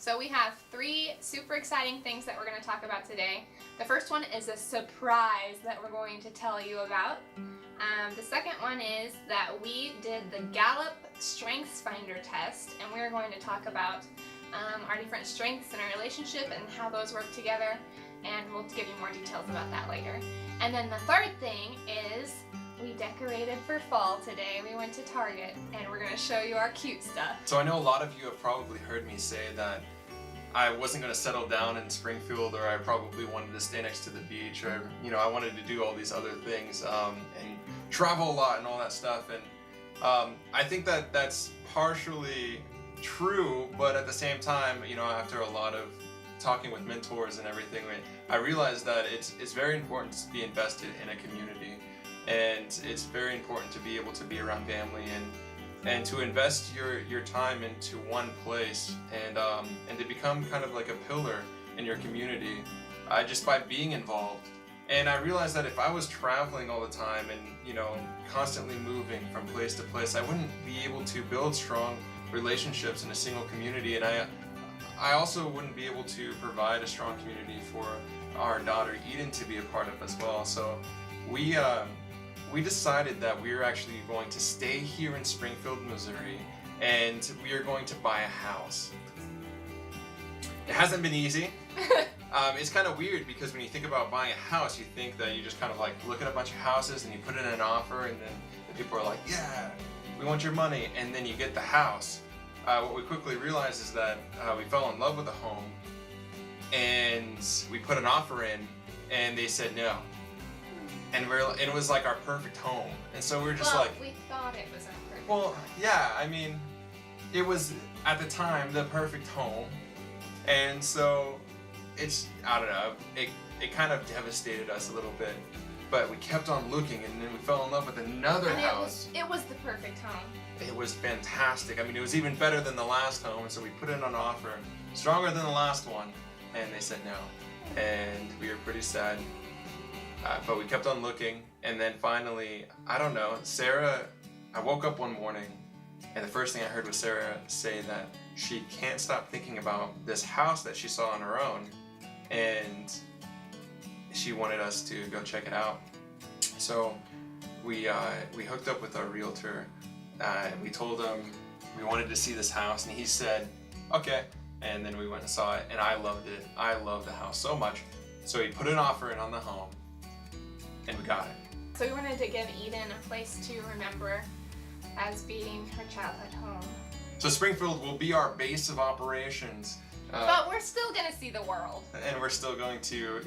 So we have 3 super exciting things that we're going to talk about today. The first one is a surprise that we're going to tell you about. The second one is that we did the Gallup Strengths Finder test, and we're going to talk about our different strengths in our relationship and how those work together, and we'll give you more details about that later. And then the third thing is we decorated for fall today. We went to Target, and we're going to show you our cute stuff. So I know a lot of you have probably heard me say that I wasn't going to settle down in Springfield, or I probably wanted to stay next to the beach, or I wanted to do all these other things and travel a lot and all that stuff. And I think that that's partially true, but at the same time, after a lot of talking with mentors and everything, I realized that it's very important to be invested in a community, and it's very important to be able to be around family and to invest your time into one place and to become kind of like a pillar in your community just by being involved. And I realized that if I was traveling all the time and constantly moving from place to place, I wouldn't be able to build strong relationships in a single community, and I also wouldn't be able to provide a strong community for our daughter Eden to be a part of as well. So we decided that we are actually going to stay here in Springfield, Missouri, and we are going to buy a house. It hasn't been easy. It's kind of weird because when you think about buying a house, you think that you just kind of like look at a bunch of houses and you put in an offer, and then the people are like, yeah, we want your money, and then you get the house. What we quickly realized is that we fell in love with the home, and we put an offer in, and they said no. And it was like our perfect home, and so we were just we thought it was our perfect home. Yeah, I mean, it was at the time the perfect home, and so I don't know, it kind of devastated us a little bit, but we kept on looking, and then we fell in love with another house. It was the perfect home. It was fantastic. I mean, it was even better than the last home, and so we put in an offer, stronger than the last one, and they said no, and we were pretty sad. But we kept on looking, and then finally, I don't know, I woke up one morning, and the first thing I heard was Sarah say that she can't stop thinking about this house that she saw on her own, and she wanted us to go check it out. So we hooked up with our realtor, we told him we wanted to see this house, and he said, okay, and then we went and saw it, and I loved it. I loved the house so much. So he put an offer in on the home, and we got it. So we wanted to give Eden a place to remember as being her childhood home. So Springfield will be our base of operations. But we're still going to see the world. And we're still going to,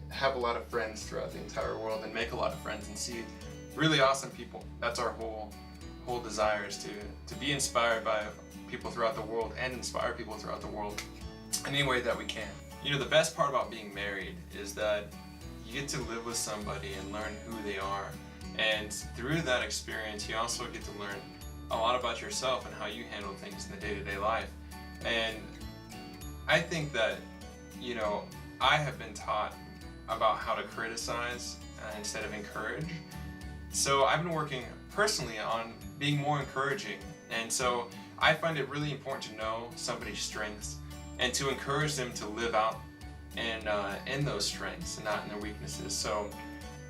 have a lot of friends throughout the entire world and make a lot of friends and see really awesome people. That's our whole desire, is to be inspired by people throughout the world and inspire people throughout the world in any way that we can. The best part about being married is that you get to live with somebody and learn who they are. And through that experience, you also get to learn a lot about yourself and how you handle things in the day-to-day life. And I think that, I have been taught about how to criticize instead of encourage. So I've been working personally on being more encouraging. And so I find it really important to know somebody's strengths and to encourage them to live out and in those strengths and not in their weaknesses. So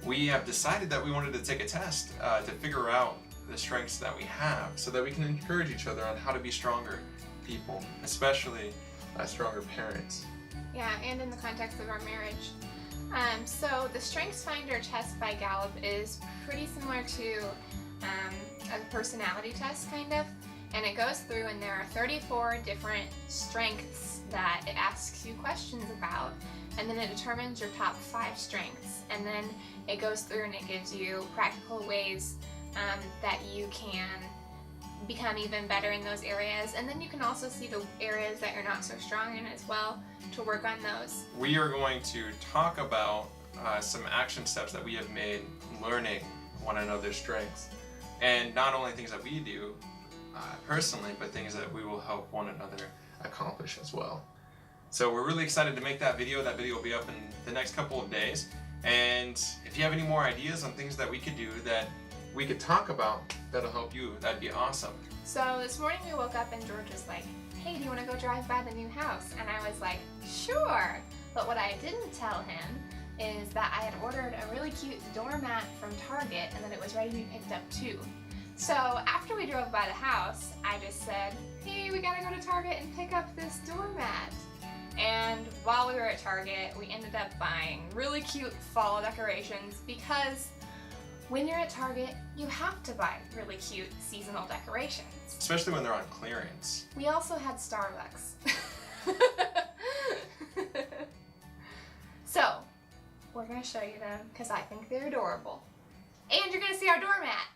we have decided that we wanted to take a test to figure out the strengths that we have, so that we can encourage each other on how to be stronger people, especially stronger parents. Yeah, and in the context of our marriage. So the Strengths Finder test by Gallup is pretty similar to a personality test, kind of. And it goes through, and there are 34 different strengths that it asks you questions about, and then it determines your top 5 strengths, and then it goes through and it gives you practical ways that you can become even better in those areas, and then you can also see the areas that you're not so strong in as well to work on those. We are going to talk about some action steps that we have made learning one another's strengths, and not only things that we do personally, but things that we will help one another accomplish as well. So we're really excited to make that video. That video will be up in the next couple of days. And if you have any more ideas on things that we could do that we could talk about that'll help you, that'd be awesome. So this morning we woke up and George was like, hey, do you want to go drive by the new house? And I was like, sure. But what I didn't tell him is that I had ordered a really cute doormat from Target and that it was ready to be picked up too. So after we drove by the house, I just said, hey, we gotta go to Target and pick up this doormat. And while we were at Target, we ended up buying really cute fall decorations because when you're at Target, you have to buy really cute seasonal decorations. Especially when they're on clearance. We also had Starbucks. So, we're gonna show you them because I think they're adorable. And you're gonna see our doormat.